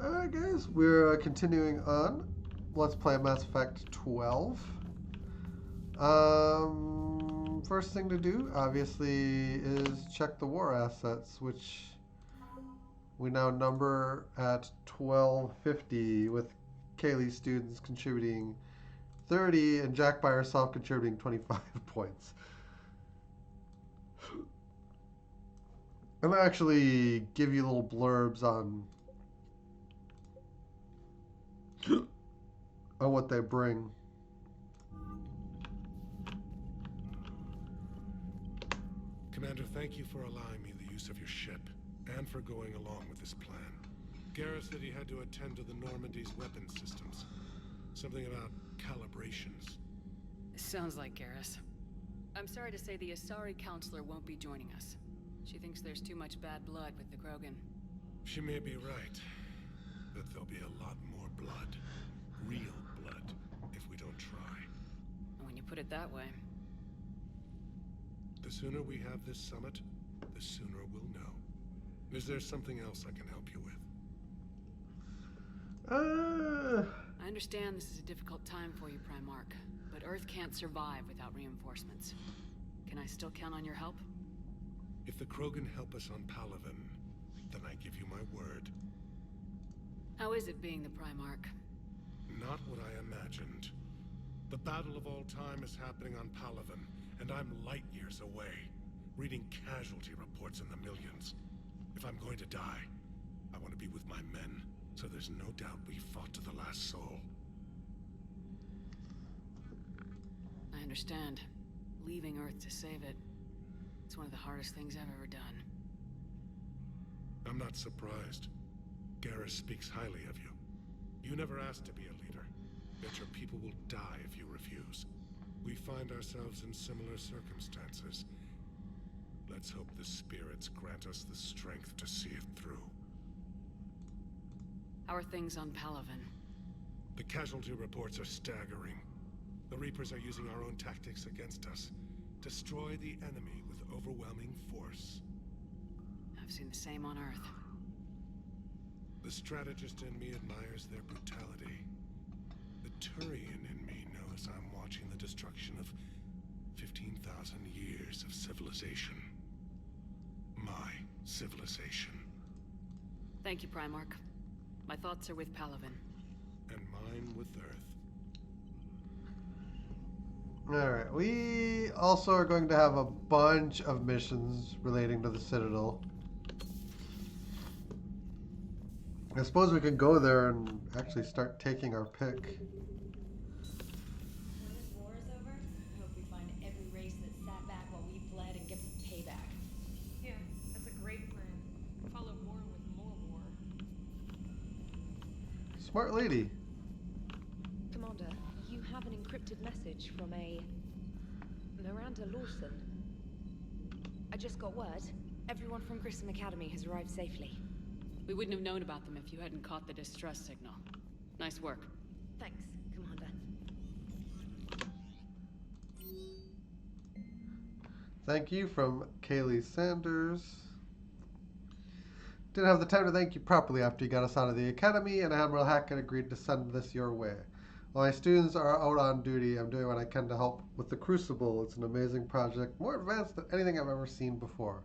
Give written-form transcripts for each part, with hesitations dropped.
Alright guys, we're continuing on. Let's play Mass Effect 12. First thing to do, obviously, is check the war assets, which we now number at 1250, with Kaylee's students contributing 30 and Jack by herself contributing 25 points. I'm gonna actually give you little blurbs on what they bring. Commander, thank you for allowing me the use of your ship, and for going along with this plan. Garrus said he had to attend to the Normandy's weapon systems. Something about calibrations. Sounds like Garrus. I'm sorry to say the Asari counselor won't be joining us. She thinks there's too much bad blood with the Krogan. She may be right, but there'll be a lot more blood. Real blood, if we don't try. When you put it that way. The sooner we have this summit, the sooner we'll know. Is there something else I can help you with? I understand this is a difficult time for you, Primarch, but Earth can't survive without reinforcements. Can I still count on your help? If the Krogan help us on Palaven, then I give you my word. How is it being the Primarch? Not what I imagined. The battle of all time is happening on Palaven, and I'm light years away, reading casualty reports in the millions. If I'm going to die, I want to be with my men, so there's no doubt we fought to the last soul. I understand. Leaving Earth to save it. It's one of the hardest things I've ever done. I'm not surprised. Garrus speaks highly of you. You never asked to be a leader, yet your people will die if you refuse. We find ourselves in similar circumstances. Let's hope the spirits grant us the strength to see it through. How are things on Palaven? The casualty reports are staggering. The Reapers are using our own tactics against us. Destroy the enemy with overwhelming force. I've seen the same on Earth. The strategist in me admires their brutality. The Turian in me knows I'm watching the destruction of 15,000 years of civilization. My civilization. Thank you, Primarch. My thoughts are with Palaven. And mine with Earth. Alright, we also are going to have a bunch of missions relating to the Citadel. I suppose we can go there and actually start taking our pick. When this war is over, I hope we find every race that sat back while we fled and get some payback. Yeah, that's a great plan. Follow war with more war. Smart lady. Commander, you have an encrypted message from a Miranda Lawson. I just got word. Everyone from Grissom Academy has arrived safely. We wouldn't have known about them if you hadn't caught the distress signal. Nice work. Thanks, Commander. Thank you from Kaylee Sanders. Didn't have the time to thank you properly after you got us out of the academy, and Admiral Hackett agreed to send this your way. While my students are out on duty, I'm doing what I can to help with the Crucible. It's an amazing project, more advanced than anything I've ever seen before.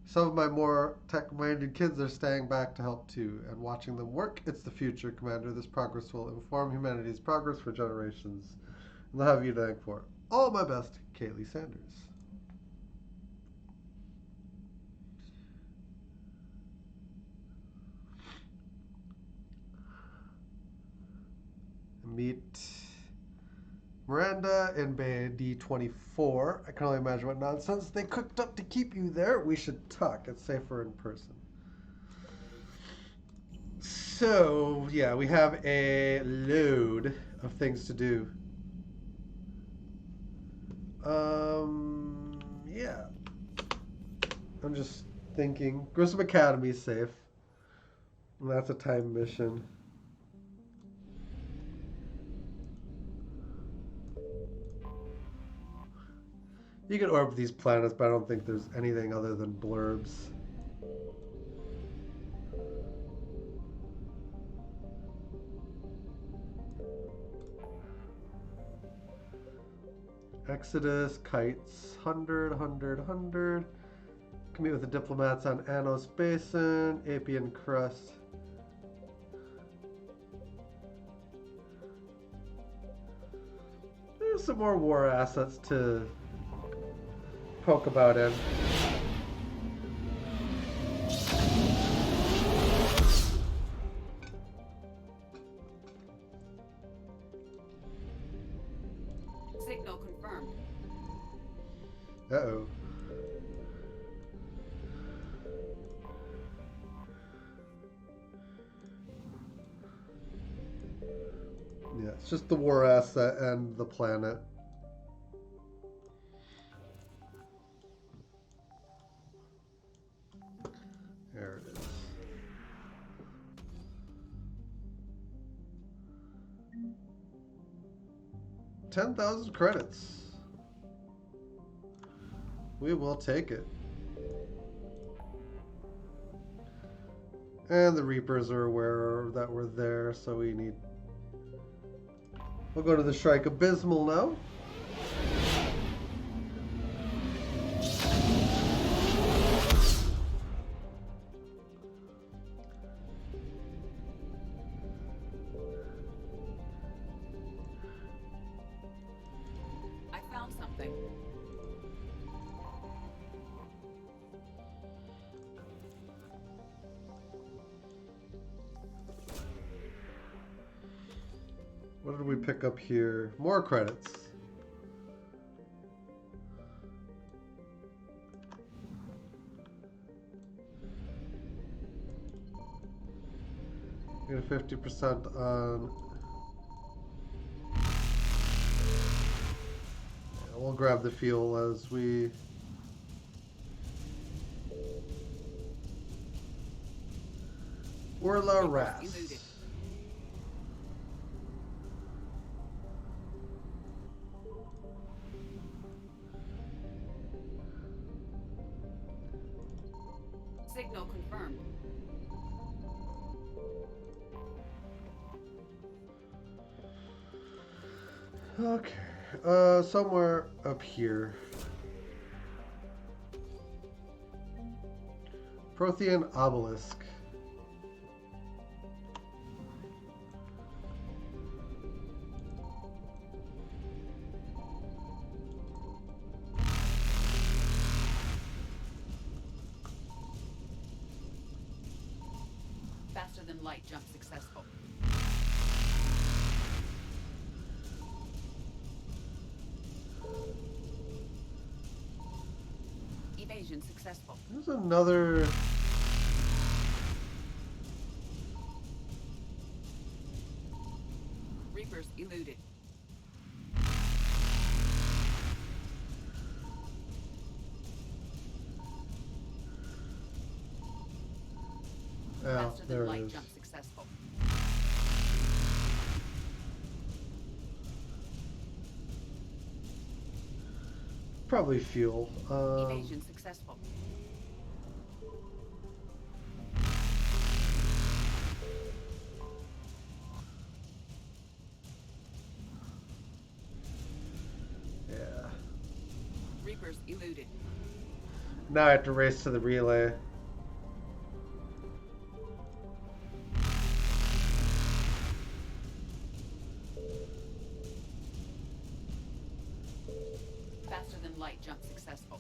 Some of my more tech-minded kids are staying back to help too, and watching them work, it's the future, Commander. This progress will inform humanity's progress for generations, and they'll have you to thank for it. All my best, Kaylee Sanders. Meet Miranda in Bay D24. I can only imagine what nonsense they cooked up to keep you there. We should talk. It's safer in person. So, yeah, we have a load of things to do. Yeah. I'm just thinking. Grissom Academy is safe. And that's a time mission. You can orb these planets, but I don't think there's anything other than blurbs. Exodus, kites, 100. Can meet with the diplomats on Anos Basin, Apian Crust. There's some more war assets to poke about in. Signal confirmed. Uh-oh. Yeah, it's just the war asset and the planet. There it is. 10,000 credits. We will take it. And the Reapers are aware that we're there, so we need... We'll go to the Shrike Abysmal now. I found something. What did we pick up here? More credits. Get a 50% on... Yeah, we'll grab the fuel as we... Orla Ras. Eluded. Signal confirmed. Okay, somewhere up here. Prothean Obelisk. Faster than light jump successful. Evasion successful. There's another... Reapers eluded. Oh, Faster there than it light is. jump successful. Probably fuel. Evasion successful. Yeah. Reapers eluded. Now I have to race to the relay. Faster than light jump successful.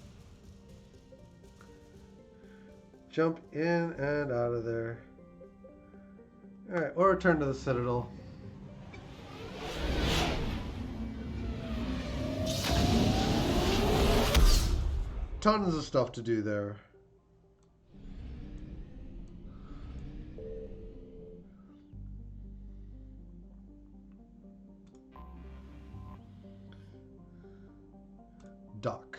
Jump in and out of there. Alright, we'll return to the Citadel. Tons of stuff to do there. Dock.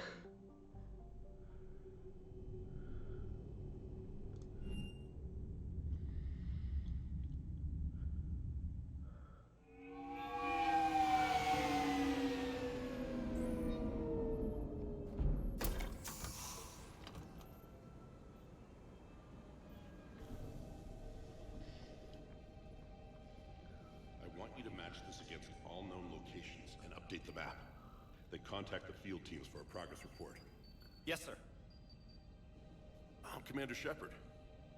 I want you to match this against all known locations and update the map. Then contact the field teams for a progress report. Yes, sir. I'm Commander Shepard.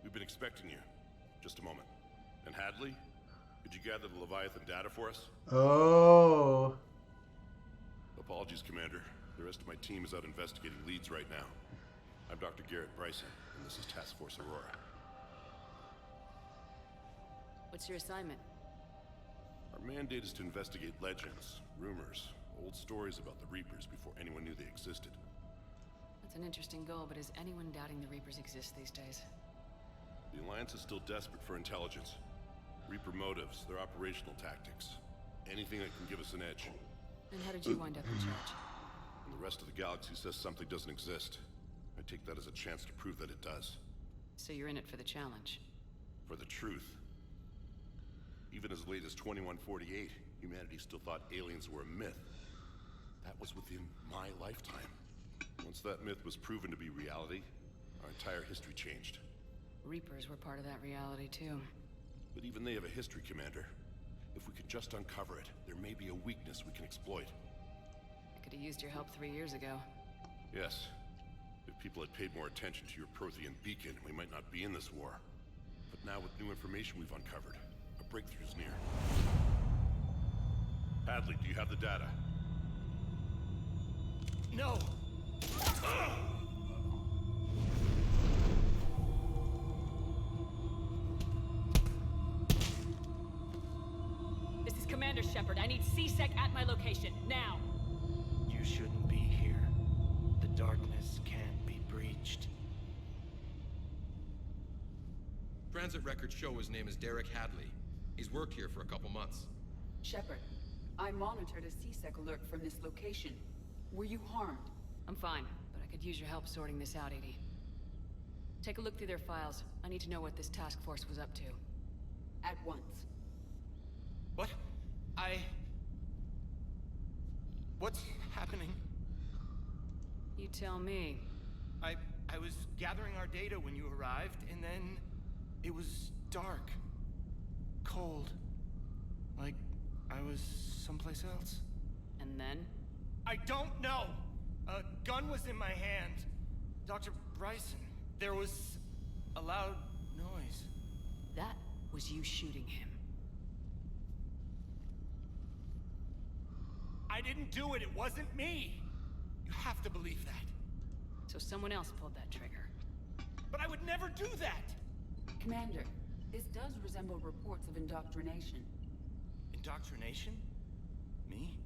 We've been expecting you. Just a moment. And Hadley, could you gather the Leviathan data for us? Oh. Apologies, Commander. The rest of my team is out investigating leads right now. I'm Dr. Garrett Bryson, and this is Task Force Aurora. What's your assignment? Our mandate is to investigate legends, rumors, old stories about the Reapers before anyone knew they existed. That's an interesting goal, but is anyone doubting the Reapers exist these days? The Alliance is still desperate for intelligence. Reaper motives, their operational tactics. Anything that can give us an edge. And how did you wind up in charge? And the rest of the galaxy says something doesn't exist. I take that as a chance to prove that it does. So you're in it for the challenge? For the truth. Even as late as 2148, humanity still thought aliens were a myth. That was within my lifetime. Once that myth was proven to be reality, our entire history changed. Reapers were part of that reality, too. But even they have a history, Commander. If we could just uncover it, there may be a weakness we can exploit. I could have used your help 3 years ago. Yes. If people had paid more attention to your Prothean beacon, we might not be in this war. But now with new information we've uncovered, a breakthrough's near. Hadley, do you have the data? No! This is Commander Shepard. I need C-Sec at my location, now! You shouldn't be here. The darkness can't be breached. Transit records show his name is Derek Hadley. He's worked here for a couple months. Shepard, I monitored a C-Sec alert from this location. Were you harmed? I'm fine, but I could use your help sorting this out, Edie. Take a look through their files. I need to know what this task force was up to. At once. What? What's happening? You tell me. I was gathering our data when you arrived, and then it was dark. Cold. Like I was someplace else. And then? I don't know! A gun was in my hand. Dr. Bryson, there was a loud noise. That was you shooting him. I didn't do it, it wasn't me! You have to believe that. So someone else pulled that trigger. But I would never do that! Commander, this does resemble reports of indoctrination. Indoctrination? Me?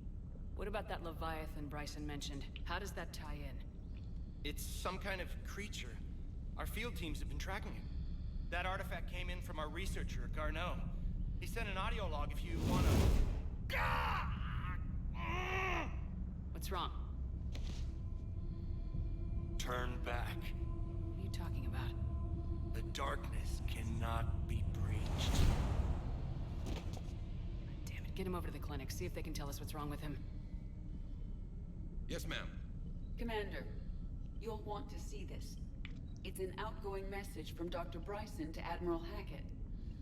What about that Leviathan Bryson mentioned? How does that tie in? It's some kind of creature. Our field teams have been tracking it. That artifact came in from our researcher, Garneau. He sent an audio log if you wanna... What's wrong? Turn back. What are you talking about? The darkness cannot be breached. Damn it, get him over to the clinic. See if they can tell us what's wrong with him. Yes, ma'am. Commander, you'll want to see this. It's an outgoing message from Dr. Bryson to Admiral Hackett.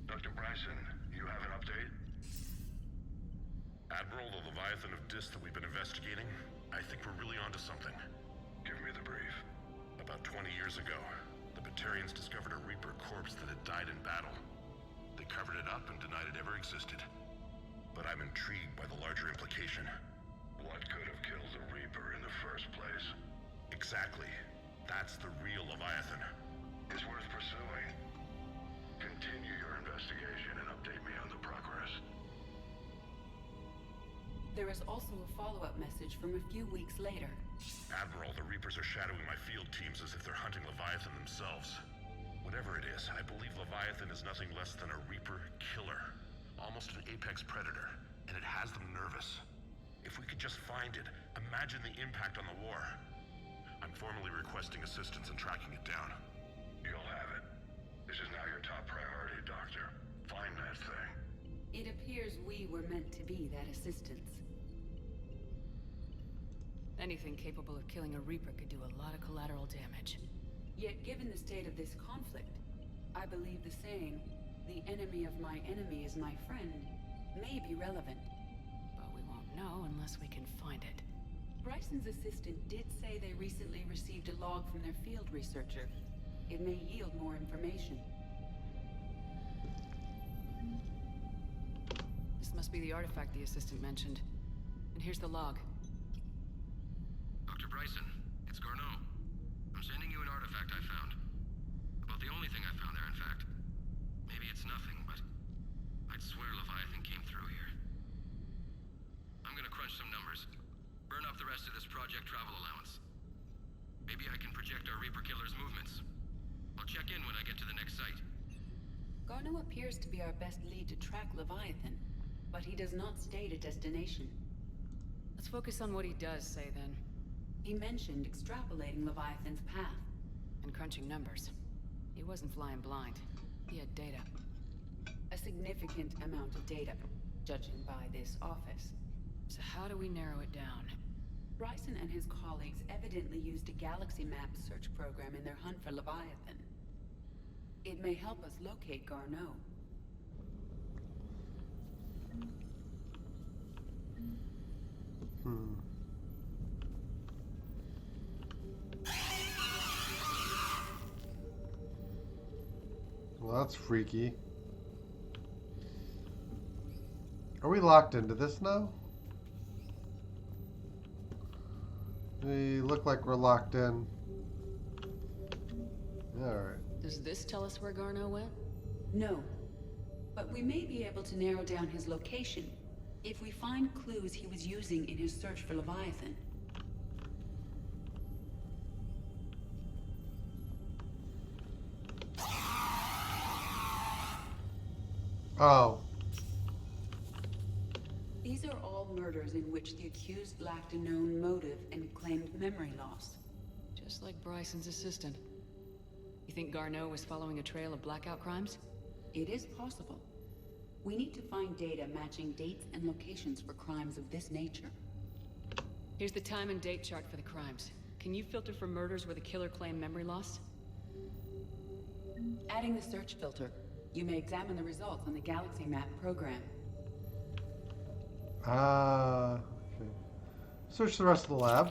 Dr. Bryson, you have an update? Admiral, the Leviathan of Dis that we've been investigating, I think we're really onto something. Give me the brief. About 20 years ago, the Batarians discovered a Reaper corpse that had died in battle. They covered it up and denied it ever existed. But I'm intrigued by the larger implication. What could have killed the Reaper in the first place? Exactly. That's the real Leviathan. It's worth pursuing. Continue your investigation and update me on the progress. There is also a follow-up message from a few weeks later. Admiral, the Reapers are shadowing my field teams as if they're hunting Leviathan themselves. Whatever it is, I believe Leviathan is nothing less than a Reaper killer. Almost an apex predator, and it has them nervous. If we could just find it, imagine the impact on the war. I'm formally requesting assistance in tracking it down. You'll have it. This is now your top priority, Doctor. Find that thing. It appears we were meant to be that assistance. Anything capable of killing a Reaper could do a lot of collateral damage. Yet given the state of this conflict, I believe the saying, "The enemy of my enemy is my friend," may be relevant. But we won't know unless we can find it. Bryson's assistant did say they recently received a log from their field researcher. It may yield more information. This must be the artifact the assistant mentioned. And here's the log. Dr. Bryson, it's Garneau. I'm sending you an artifact I found. About the only thing I found there, in fact. Maybe it's nothing, but I'd swear Leviathan came through here. I'm gonna crunch some numbers. Burn up the rest of this project travel allowance. Maybe I can project our Reaper Killer's movements. I'll check in when I get to the next site. Garneau appears to be our best lead to track Leviathan, but he does not state a destination. Let's focus on what he does say, then. He mentioned extrapolating Leviathan's path. And crunching numbers. He wasn't flying blind. He had data. A significant amount of data, judging by this office. So how do we narrow it down? Bryson and his colleagues evidently used a galaxy map search program in their hunt for Leviathan. It may help us locate Garneau. Well, that's freaky. Are we locked into this now? We look like we're locked in. Alright. Does this tell us where Garneau went? No, but we may be able to narrow down his location if we find clues he was using in his search for Leviathan. Oh. These are all murders in which the accused lacked a known motive and claimed memory loss. Just like Bryson's assistant. You think Garneau was following a trail of blackout crimes? It is possible. We need to find data matching dates and locations for crimes of this nature. Here's the time and date chart for the crimes. Can you filter for murders where the killer claimed memory loss? Adding the search filter, you may examine the results on the Galaxy Map program. Okay. Search the rest of the lab.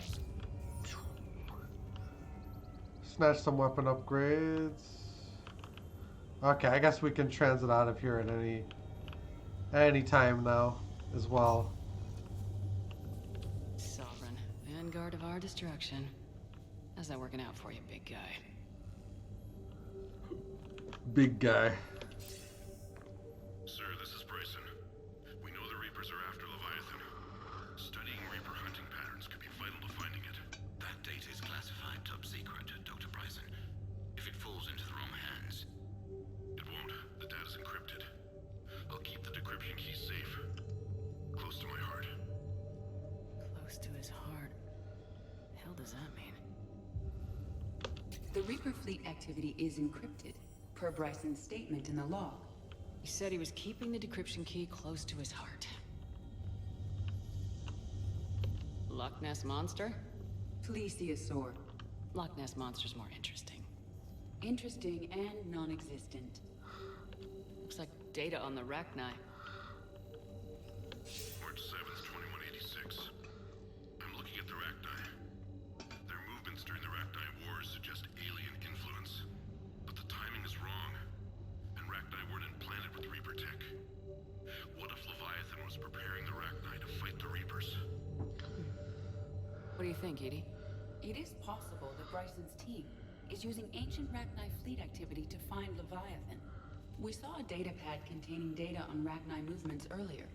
Snatch some weapon upgrades. Okay, I guess we can transit out of here at any time now as well. Sovereign, vanguard of our destruction. How's that working out for you, big guy? Big guy. Sir, this is Bryson. We know the Reapers are after Leviathan. Studying Reaper hunting patterns could be vital to finding it. That data is classified top secret, Dr. Bryson. If it falls into the wrong hands... It won't. The data's encrypted. I'll keep the decryption key safe. Close to my heart. Close to his heart. The hell does that mean? The Reaper fleet activity is encrypted, per Bryson's statement in the log. He said he was keeping the decryption key close to his heart. Loch Ness Monster? Plesiosaur. Loch Ness Monster's more interesting. Interesting and non-existent. Looks like data on the Rachni. March 7th, 2186. I'm looking at the Rachni. Their movements during the Rachni Wars suggest alien influence. But the timing is wrong. And Rachni weren't implanted with Reaper tech. What if Leviathan was preparing the Rachni to fight the Reapers? What do you think, Edie? It is possible that Bryson's team is using ancient Rachni fleet activity to find Leviathan. We saw a data pad containing data on Rachni movements earlier.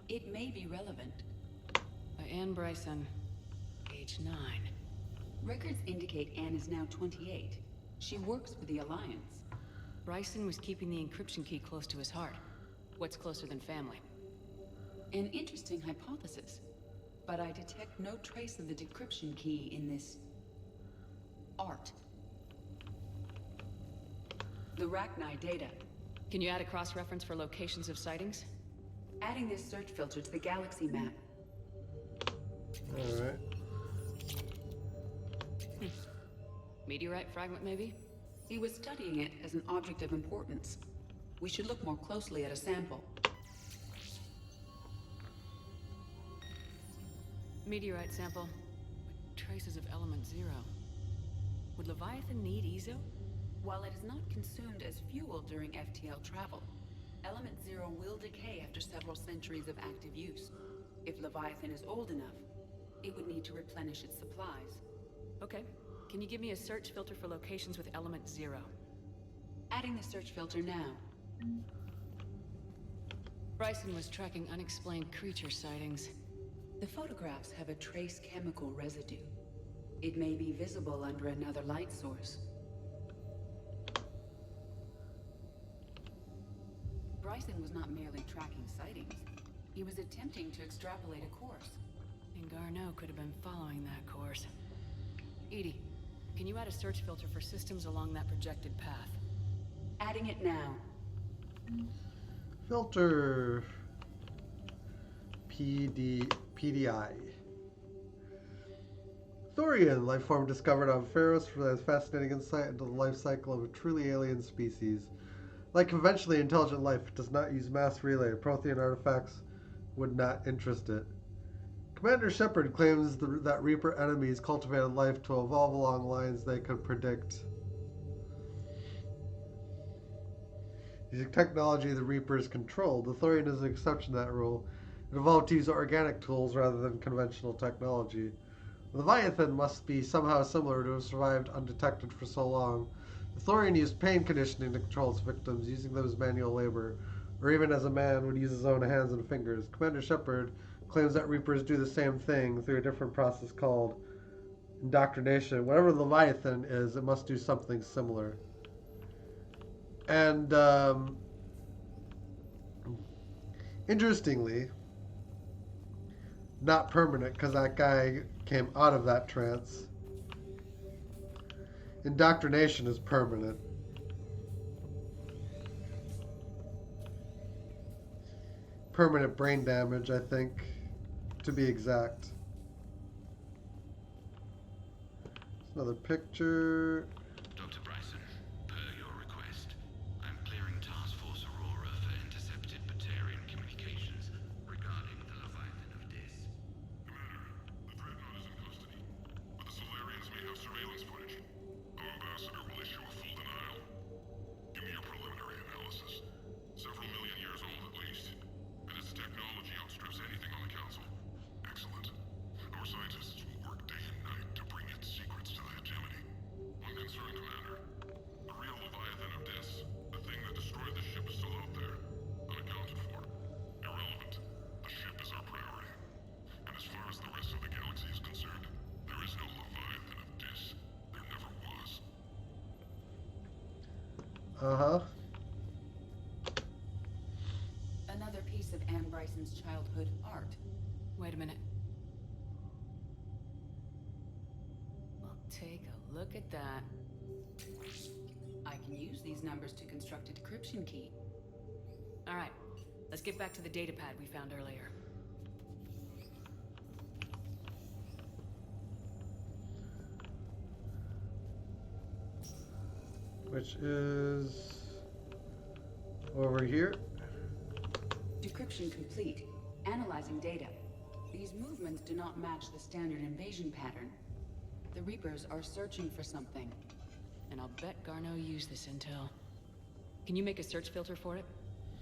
It may be relevant. By Anne Bryson, age 9. Records indicate Anne is now 28. She works for the Alliance. Bryson was keeping the encryption key close to his heart. What's closer than family? An interesting hypothesis. But I detect no trace of the decryption key in this... art. The Rachni data. Can you add a cross-reference for locations of sightings? Adding this search filter to the galaxy map. Alright. Meteorite fragment, maybe? He was studying it as an object of importance. We should look more closely at a sample. Meteorite sample. traces of Element Zero. Would Leviathan need Ezo? While it is not consumed as fuel during FTL travel, Element Zero will decay after several centuries of active use. If Leviathan is old enough, it would need to replenish its supplies. Okay. Can you give me a search filter for locations with Element Zero? Adding the search filter now. Bryson was tracking unexplained creature sightings. The photographs have a trace chemical residue. It may be visible under another light source. Bryson was not merely tracking sightings. He was attempting to extrapolate a course. And Garneau could have been following that course. Edie, can you add a search filter for systems along that projected path? Adding it now. Filter. PDI. Thorian, life form discovered on Pharos, provides fascinating insight into the life cycle of a truly alien species. Like conventionally intelligent life, it does not use mass relay. Prothean artifacts would not interest it. Commander Shepard claims that Reaper enemies cultivated life to evolve along lines they could predict. Using technology the Reapers controlled, the Thorian is an exception to that rule. It evolved to use organic tools rather than conventional technology. Leviathan must be somehow similar to have survived undetected for so long. The Thorian used pain conditioning to control its victims, using them as manual labor, or even as a man would use his own hands and fingers. Commander Shepard claims that Reapers do the same thing through a different process called indoctrination. Whatever Leviathan is, it must do something similar. And, interestingly, not permanent, because that guy came out of that trance. Indoctrination is permanent. Permanent brain damage, I think, to be exact. Another picture. Dr. Bryson, per your request, I'm clearing Task Force Aurora for intercepted Batarian communications regarding the Leviathan of Dis. Commander, the Dreadnought is in custody, but the Solarians may have surveillance footage. Our ambassador will issue a full denial. Give me your preliminary analysis. Several million years old at least, and its technology outstrips anything on the Council. Excellent. Our scientists will work day and night to bring its secrets to the hegemony. One concern, Commander. The real Leviathan of Dis, the thing that destroyed the ship, is still out there, unaccounted for. Irrelevant. The ship is our priority. And as far as the rest of the galaxy is concerned, there is no Leviathan of Dis. There never was. Uh-huh. Another piece of Anne Bryson's childhood art. Wait a minute. Well, take a look at that. I can use these numbers to construct a decryption key. All right, let's get back to the datapad we found earlier. Which is over here. Decryption complete. Analyzing data. These movements do not match the standard invasion pattern. The Reapers are searching for something. And I'll bet Garneau used this intel. Can you make a search filter for it?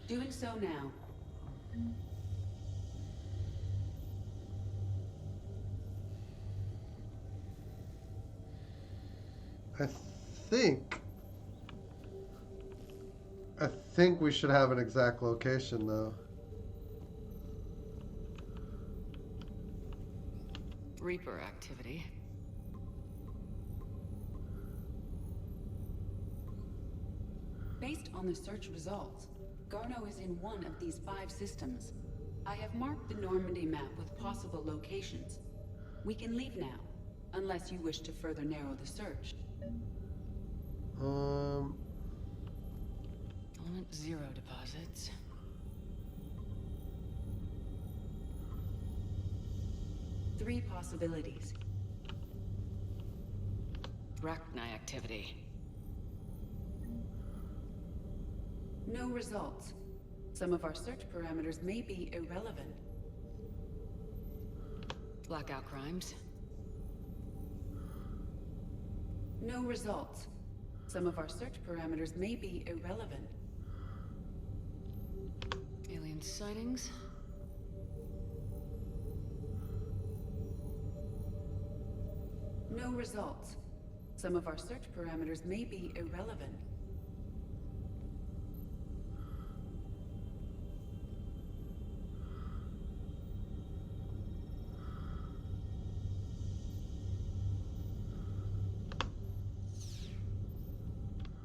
Doing so now. I think we should have an exact location, though. Reaper activity. Based on the search results, Garneau is in one of these 5 systems. I have marked the Normandy map with possible locations. We can leave now, unless you wish to further narrow the search. Element Zero deposits. Three possibilities. Rachni activity. No results. Some of our search parameters may be irrelevant. Blackout crimes. No results. Some of our search parameters may be irrelevant. Alien sightings? No results. Some of our search parameters may be irrelevant.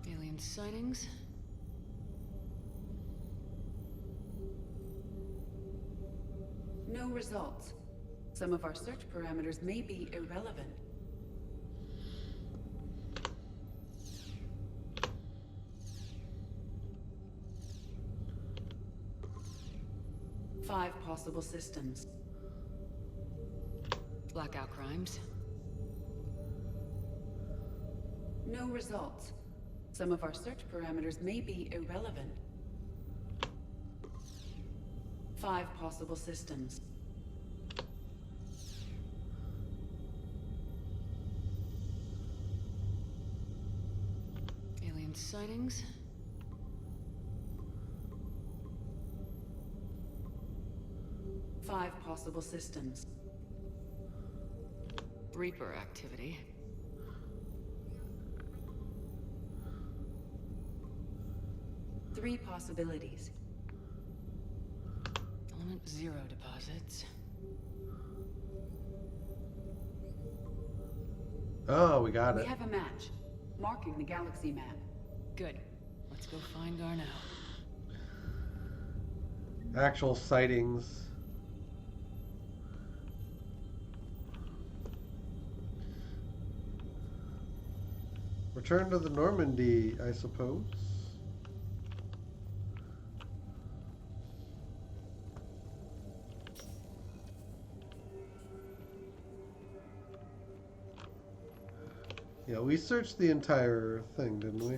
Alien sightings? No results. Some of our search parameters may be irrelevant. Five possible systems. Blackout crimes? No results. Some of our search parameters may be irrelevant. Five possible systems. Alien sightings? Five possible systems. Reaper activity? Three possibilities. Element 0 deposits. Oh, we got We it. have a match, marking the galaxy map. Good. Let's go find Garneau. Actual sightings. Return to the Normandy, I suppose. Yeah, we searched the entire thing, didn't we?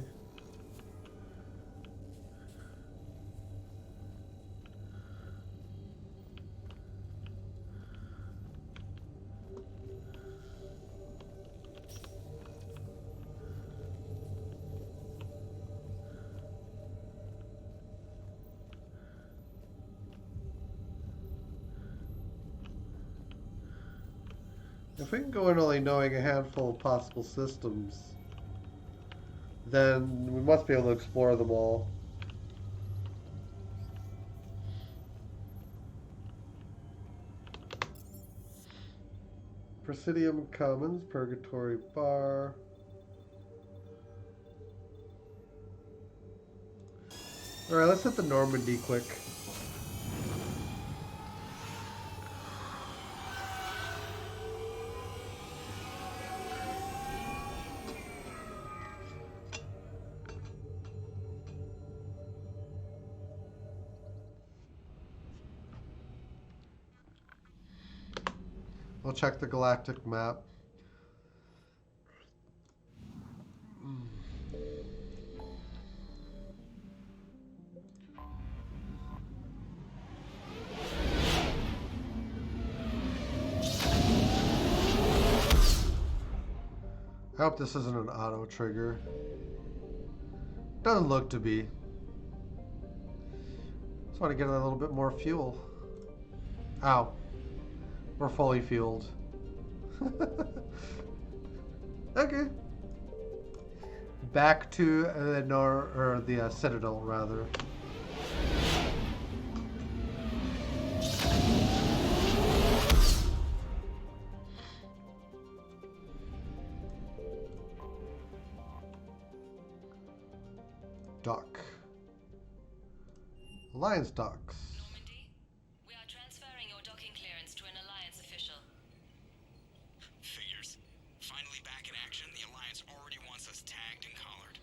If we can go in only knowing a handful of possible systems, then we must be able to explore them all. Presidium Commons, Purgatory Bar. Alright, let's hit the Normandy quick. We'll check the galactic map. I hope this isn't an auto trigger. Doesn't look to be. Just want to get a little bit more fuel. Ow. We're fully fueled. Okay. Back to the Citadel, rather. Dock. Alliance docks. Normandy, we are transferring your docking clearance to an Alliance official. Figures. Finally back in action, the Alliance already wants us tagged and collared.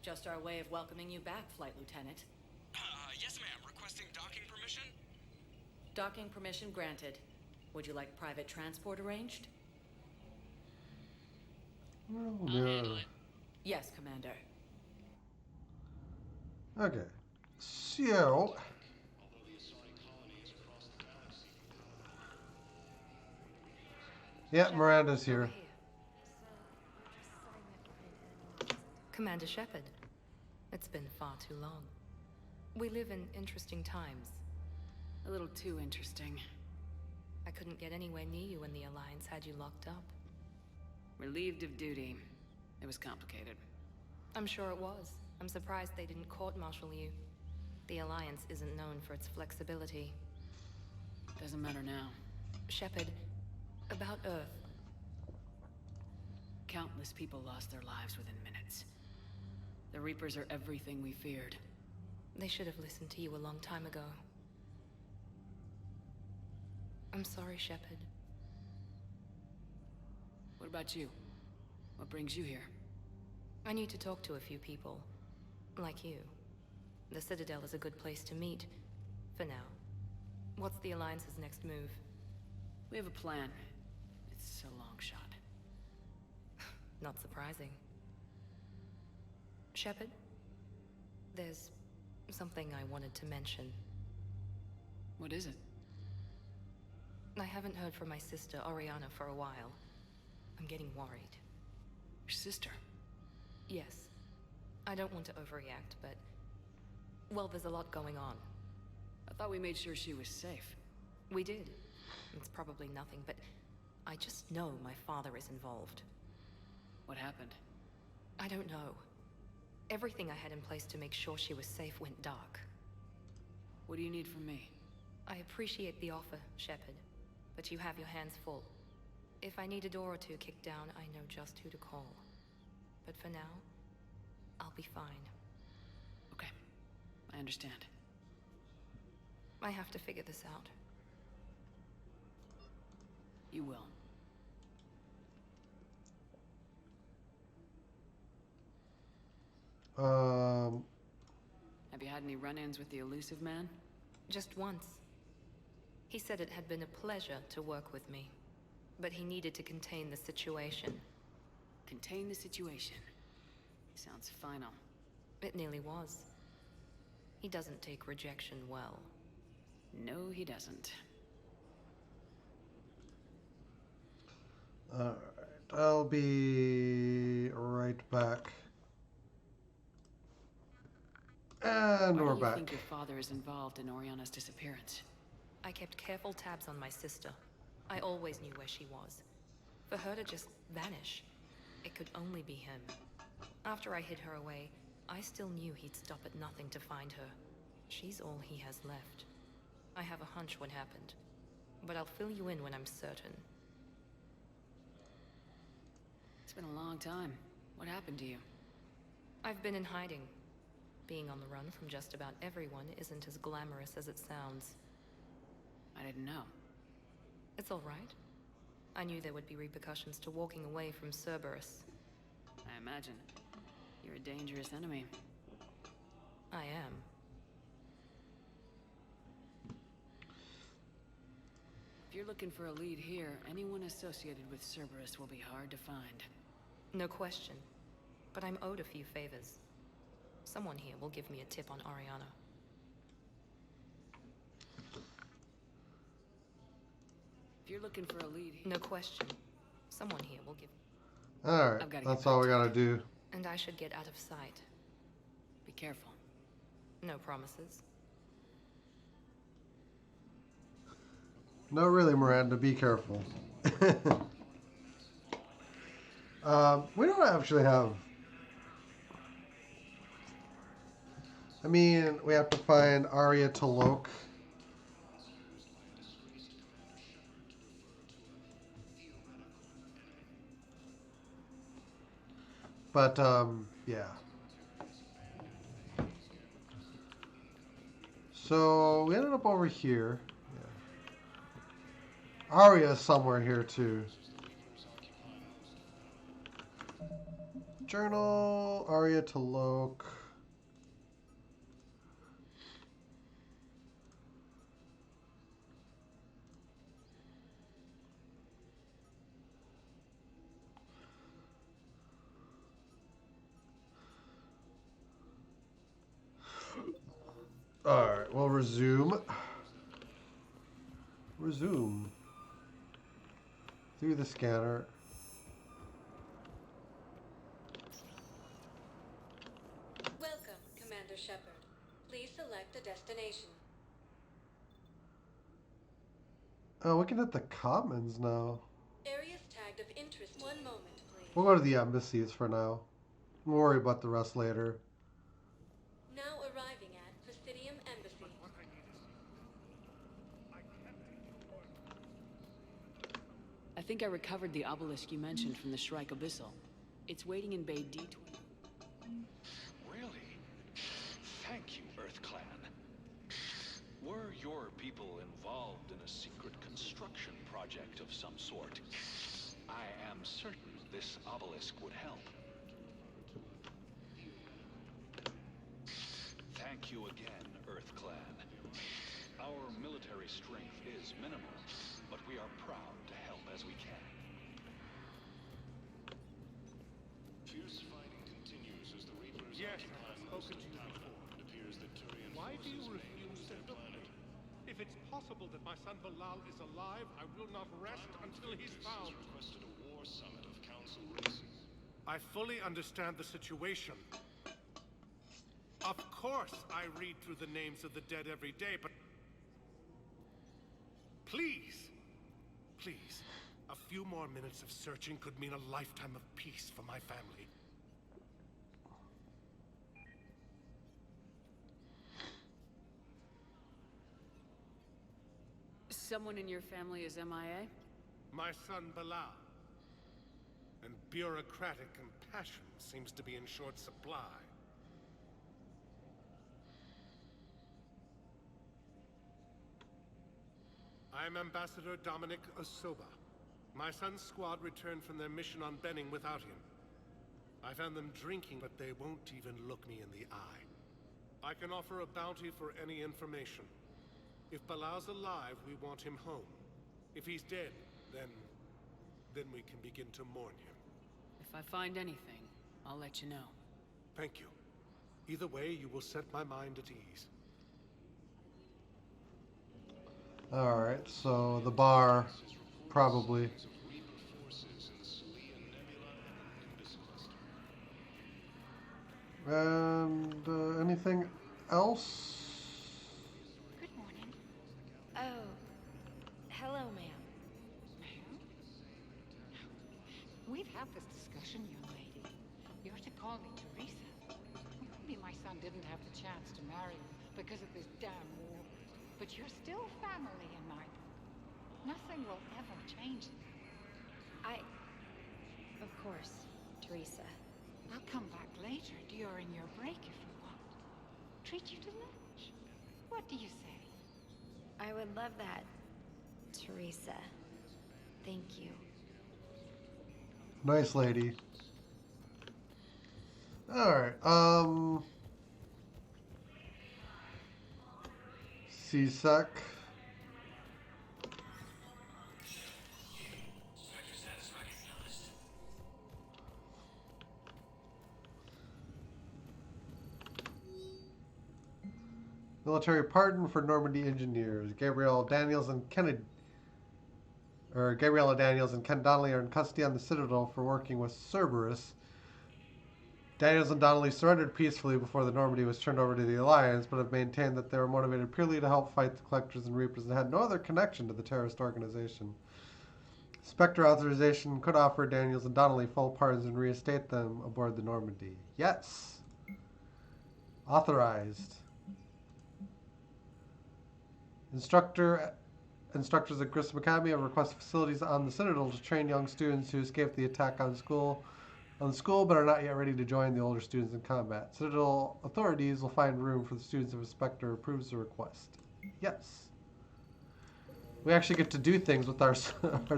Just our way of welcoming you back, Flight Lieutenant. Yes ma'am, requesting docking permission? Docking permission granted. Would you like private transport arranged? Oh, I'll no. handle it. Yes, Commander. Okay. So. Yeah, Miranda's here. Commander Shepard. It's been far too long. We live in interesting times. A little too interesting. I couldn't get anywhere near you when the Alliance had you locked up. Relieved of duty. It was complicated. I'm sure it was. I'm surprised they didn't court-martial you. The Alliance isn't known for its flexibility. Doesn't matter now. Shepard, about Earth. Countless people lost their lives within minutes. The Reapers are everything we feared. They should have listened to you a long time ago. I'm sorry, Shepard. What about you? What brings you here? I need to talk to a few people. Like you. The Citadel is a good place to meet. For now. What's the Alliance's next move? We have a plan. It's a long shot. Not surprising. Shepard? There's something I wanted to mention. What is it? I haven't heard from my sister, Oriana, for a while. I'm getting worried. Your sister? Yes. I don't want to overreact, but... well, there's a lot going on. I thought we made sure she was safe. We did. It's probably nothing, but... I just know my father is involved. What happened? I don't know. Everything I had in place to make sure she was safe went dark. What do you need from me? I appreciate the offer, Shepard, but you have your hands full. If I need a door or two kicked down, I know just who to call. But for now, I'll be fine. Okay, I understand. I have to figure this out. You will. Have you had any run-ins with the elusive man? Just once. He said it had been a pleasure to work with me, but he needed to contain the situation. Contain the situation. Sounds final. It nearly was. He doesn't take rejection well. No, he doesn't. Alright, I'll be right back. And Why we're do you back. think your father is involved in Oriana's disappearance? I kept careful tabs on my sister. I always knew where she was. For her to just vanish, it could only be him. After I hid her away, I still knew he'd stop at nothing to find her. She's all he has left. I have a hunch what happened, but I'll fill you in when I'm certain. It's been a long time. What happened to you? I've been in hiding. Being on the run from just about everyone isn't as glamorous as it sounds. I didn't know. It's all right. I knew there would be repercussions to walking away from Cerberus. I imagine. You're a dangerous enemy. I am. If you're looking for a lead here, anyone associated with Cerberus will be hard to find. No question. But I'm owed a few favors. Someone here will give me a tip on Oriana. If you're looking for a lead here... No question. Someone here will give... Alright, that's all we gotta do. And I should get out of sight. Be careful. No promises. No, really, Miranda, be careful. We don't actually have... I mean, we have to find Arya Talok. But, yeah. So, we ended up over here. Yeah. Arya's somewhere here, too. Journal, Arya Talok. Alright, we'll resume. Resume. Through the scanner. select a destination. Oh, we can hit the commons now. Areas tagged of interest. One moment, please. We'll go to the embassies for now. We'll worry about the rest later. Now arriving at Presidium Embassy. I think I recovered the obelisk you mentioned from the Shrike Abyssal. It's waiting in Bay D20. Really? Thank you, Earth Clan. Were your people involved in a secret construction project of some sort, I am certain this obelisk would help. Thank you again, Earth Clan. Our military strength is minimal, but we are proud to help as we can. Fierce fighting continues as the Reapers occupy most of Palaven. It appears that Turian Why do you forces may refuse use to their help me? planet. If it's possible that my son Bilal is alive, I will not rest until he's found. Requested a war summit of council races. I fully understand the situation. Of course I read through the names of the dead every day, but... Please, please, a few more minutes of searching could mean a lifetime of peace for my family. Someone in your family is MIA? My son Bilal. And bureaucratic compassion seems to be in short supply. I am Ambassador Dominic Osoba. My son's squad returned from their mission on Benning without him. I found them drinking, but they won't even look me in the eye. I can offer a bounty for any information. If Bilal's alive, we want him home. If he's dead, then we can begin to mourn him. If I find anything, I'll let you know. Thank you. Either way, you will set my mind at ease. Alright, so the bar, probably. And anything else? Good morning. Oh, hello, ma'am. Ma'am? We've had this discussion, young lady. You're to call me Teresa. Maybe my son didn't have the chance to marry you because of this damn war. But you're still family in my book. Nothing will ever change that. Of course, Teresa. I'll come back later during your break if you want. Treat you to lunch. What do you say? I would love that, Teresa. Thank you. Nice lady. Alright, CSEC. Military pardon for Normandy engineers. Gabriella Daniels and Ken Donnelly are in custody on the Citadel for working with Cerberus. Daniels and Donnelly surrendered peacefully before the Normandy was turned over to the Alliance, but have maintained that they were motivated purely to help fight the Collectors and Reapers and had no other connection to the terrorist organization. Spectre authorization could offer Daniels and Donnelly full pardons and reinstate them aboard the Normandy. Yes. Authorized. Instructors at Grissom Academy have requested facilities on the Citadel to train young students who escaped the attack on school but are not yet ready to join the older students in combat. Citadel authorities will find room for the students if a Spectre approves the request. Yes. We actually get to do things with our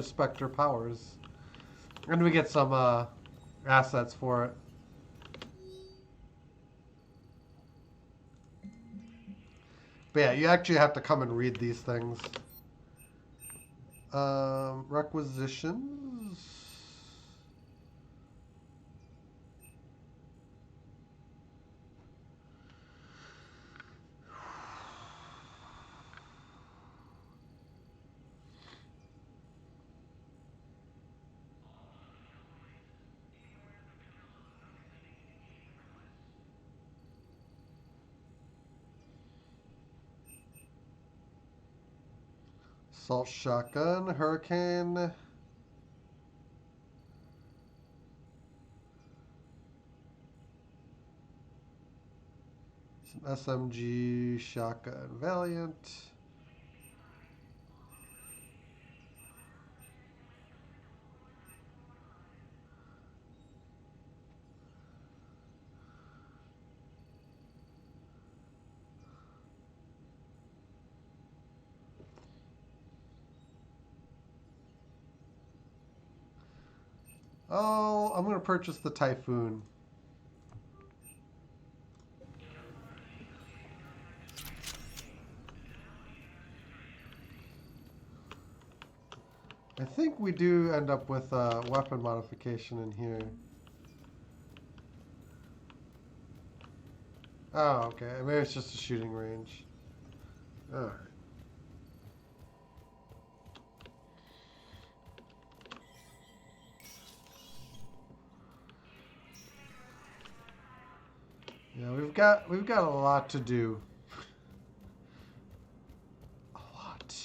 Spectre powers. And we get some assets for it. But yeah, you actually have to come and read these things. Requisitions. Assault shotgun, hurricane. It's an SMG shotgun, Valiant. Oh, I'm going to purchase the Typhoon. I think we do end up with a weapon modification in here. Oh, okay. Maybe it's just a shooting range. Alright. Yeah, we've got a lot to do. A lot.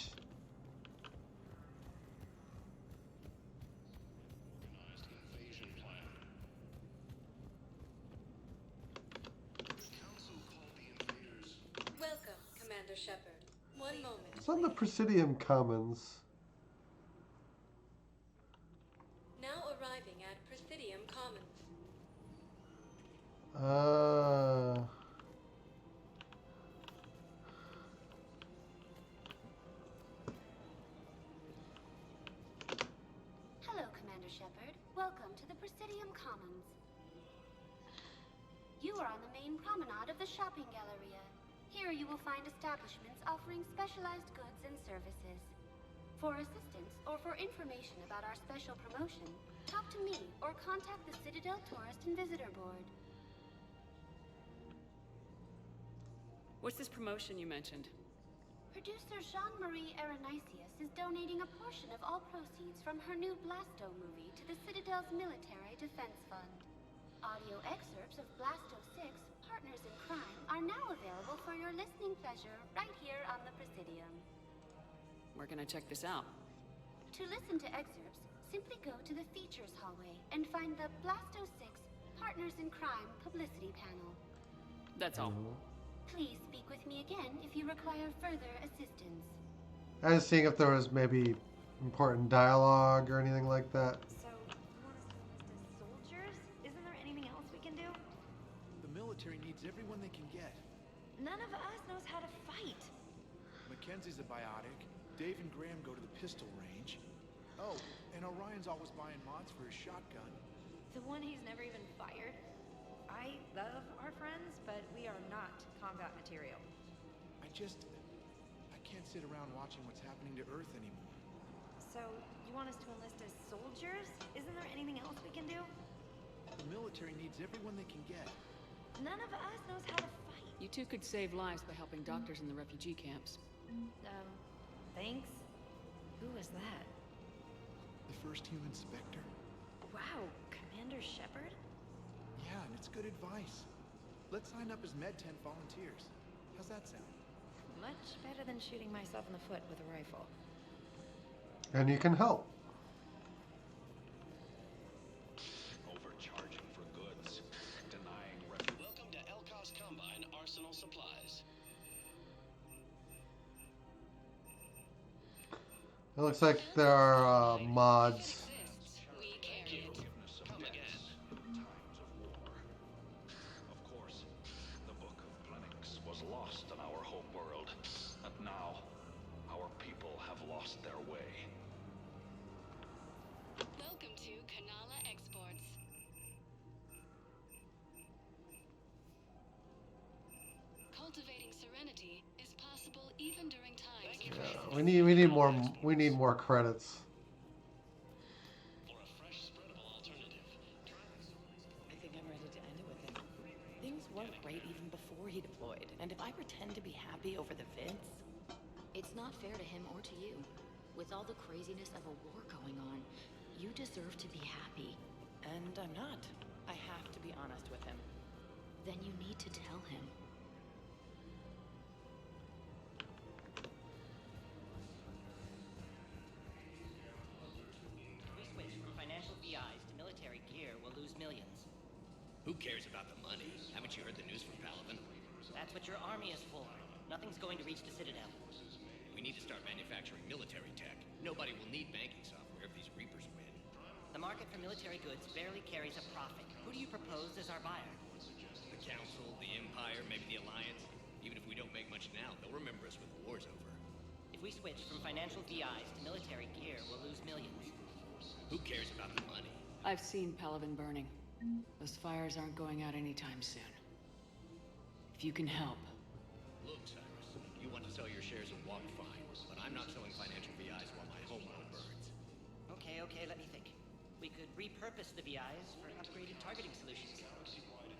Welcome, Commander Shepard. One moment. It's on the Presidium Commons. Now arriving at Presidium Commons. Hello, Commander Shepard. Welcome to the Presidium Commons. You are on the main promenade of the shopping galleria. Here you will find establishments offering specialized goods and services. For assistance or for information about our special promotion, talk to me or contact the Citadel Tourist and Visitor Board. What's this promotion you mentioned? Producer Jean-Marie Arenicius is donating a portion of all proceeds from her new Blasto movie to the Citadel's Military Defense Fund. Audio excerpts of Blasto 6, Partners in Crime, are now available for your listening pleasure right here on the Presidium. Where can I check this out? To listen to excerpts, simply go to the Features hallway and find the Blasto 6, Partners in Crime publicity panel. That's all. Please speak with me again if you require further assistance. I was seeing if there was maybe important dialogue or anything like that. So, you want us to enlist as soldiers? Isn't there anything else we can do? The military needs everyone they can get. None of us knows how to fight. Mackenzie's a biotic. Dave and Graham go to the pistol range. Oh, and Orion's always buying mods for his shotgun. The one he's never even fired. I love our friends, but we are not combat material. I can't sit around watching what's happening to Earth anymore. So, you want us to enlist as soldiers? Isn't there anything else we can do? The military needs everyone they can get. None of us knows how to fight. You two could save lives by helping doctors in the refugee camps. Thanks? Who was that? The first human Spectre. Wow, Commander Shepard? Yeah, and it's good advice. Let's sign up as Med-10 volunteers. How's that sound? Much better than shooting myself in the foot with a rifle. And you can help. Overcharging for goods, denying Welcome to Elkos Combine Arsenal Supplies. It looks like there are mods. Come again. times of war. Of course, the Book of Plenix was lost in our home world, and now our people have lost their way. Welcome to Kanala Exports. Cultivating serenity is possible even during times of crisis. We need more credits. I think I'm ready to end it with him. Things weren't great even before he deployed, and if I pretend to be happy over the vids... It's not fair to him or to you. With all the craziness of a war going on, you deserve to be happy. And I'm not. I have to be honest with him. Then you need to tell him. you heard the news from Palaven? That's what your army is for. Nothing's going to reach the Citadel. We need to start manufacturing military tech. Nobody will need banking software if these Reapers win. The market for military goods barely carries a profit. Who do you propose as our buyer? The Council, the Empire, maybe the Alliance. Even if we don't make much now, they'll remember us when the war's over. If we switch from financial VIs to military gear, we'll lose millions. Who cares about the money? I've seen Palaven burning. Those fires aren't going out anytime soon. If you can help. Look, Cyrus, you want to sell your shares of Walk fine, but I'm not selling financial VIs while my homeworld burns. Okay, let me think. We could repurpose the VIs for upgraded targeting solutions.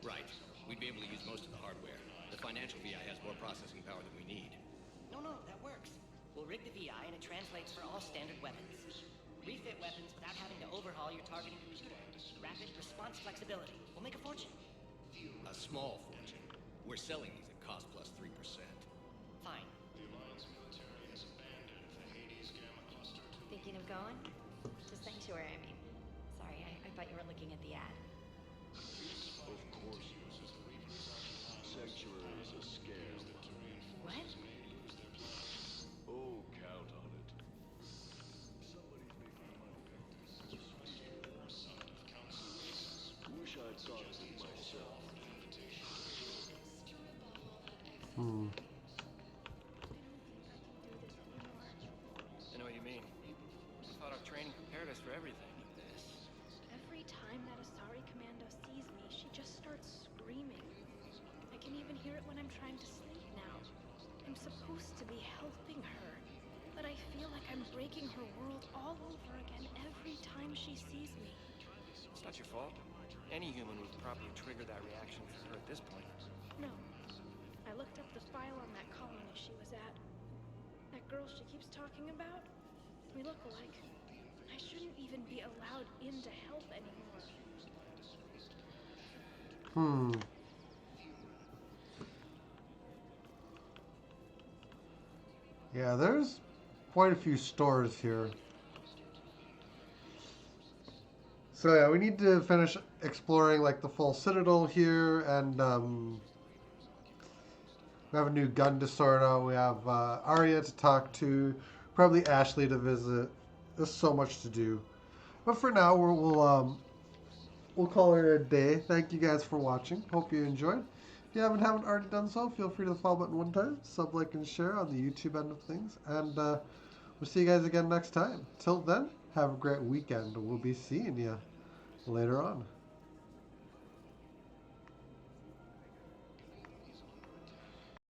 Right. We'd be able to use most of the hardware. The financial VI has more processing power than we need. No, that works. We'll rig the VI and it translates for all standard weapons. Refit weapons without having to overhaul your targeting computer. Rapid response flexibility. We'll make a fortune. A small fortune. We're selling these at cost plus 3%. Fine. Thinking of going? To Sanctuary, I mean. Sorry, I thought you were looking at the ad. Of course. Sanctuary is a scam. What? Oh, count on it. Wish I'd thought of it myself. I know what you mean. I thought our training prepared us for everything. Every time that Asari commando sees me, she just starts screaming. I can even hear it when I'm trying to sleep now. I'm supposed to be helping her, but I feel like I'm breaking her world all over again every time she sees me. It's not your fault. Any human would probably trigger that reaction for her at this point. No. I looked up the file on that colony she was at. That girl she keeps talking about? We look alike. I shouldn't even be allowed in to help anymore. Yeah, there's quite a few stores here. So yeah, we need to finish exploring like the full Citadel here, and we have a new gun to sort out. We have Arya to talk to, probably Ashley to visit. There's so much to do. But for now, we'll call it a day. Thank you guys for watching. Hope you enjoyed. If you haven't already done so, feel free to follow button one time, sub, like, and share on the YouTube end of things. And we'll see you guys again next time. Till then, have a great weekend. We'll be seeing you later on.